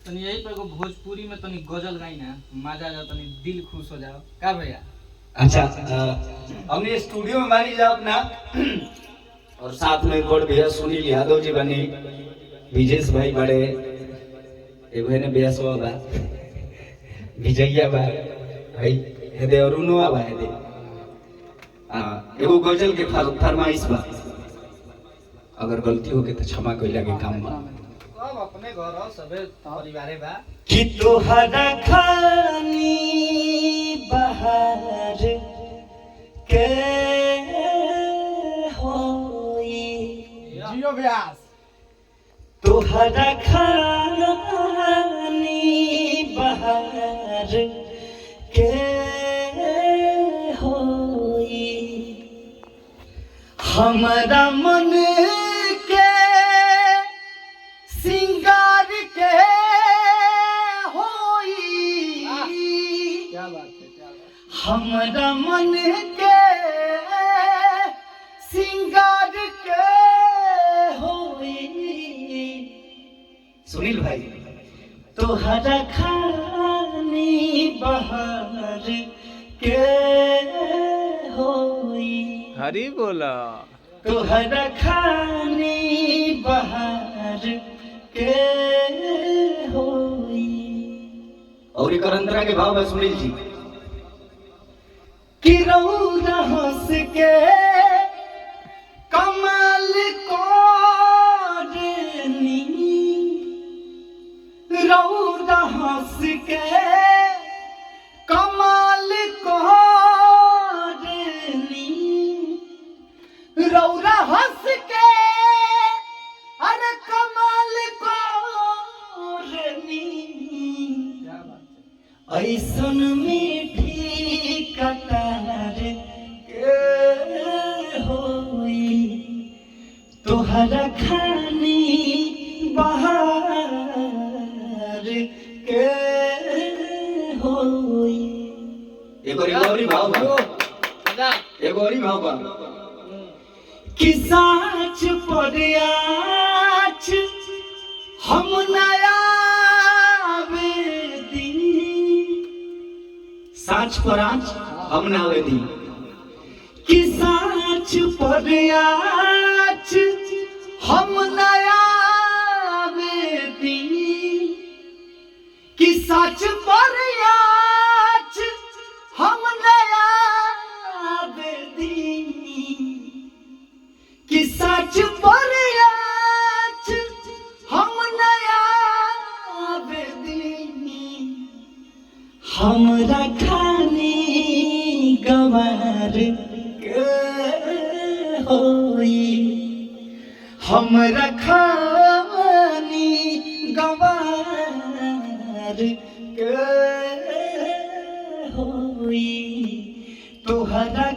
तनी यही पे को भोजपुरी में तनी गजल गाई ना, मजा आ जाओ, तनी दिल खुश हो जाओ का भैया। अच्छा हमने स्टूडियो में मानी जाओ अपना और साथ में बड़ भैया सुनील यादव जी बने, विजेश भाई बड़े, एगो है ने बेस बा विजयया बा भाई हेदे और उनवा बा हेदे एगो गजल के फरमाइश बा, अगर गलती हो के तो क्षमा कइला के काम बा। सब अपने घर हो, सबे परिवारे बा कि तोहरा खानी बाहर के होई जियो व्यास, तोहरा खानी बाहर के होई हमरा मन के सिंगार के होई। क्या बात है, क्या बात। हमरा मन के सिंगार के होई। सुनील भाई तोहरा खानी बहार के होई, हरी बोला, तोहरा खानी बहार के होई। और एक अंतरा के भाव है सुनील जी कि रौरा हंस के कमाल कोरनी, रौरा हंस के कमाल कोरनी, रौरा हंस के अरे कमाल कोरनी। क्या बात है। ऐसन मीठी कटार के होई, तोहरा खानी बहार के होई। एक और भाव बा, एक और भाव बा कि साच पड़ियाच हम नया बेदी, साच पर आँच हम ना वेदी कि साच पर आँच हम नया वेदी, कि साच पर आँच हम नया वेदी, कि साच पर आँच हम नया वेदी। हमरा खानी गवार के होई, हमरा खानी गवार के होई, तोहरा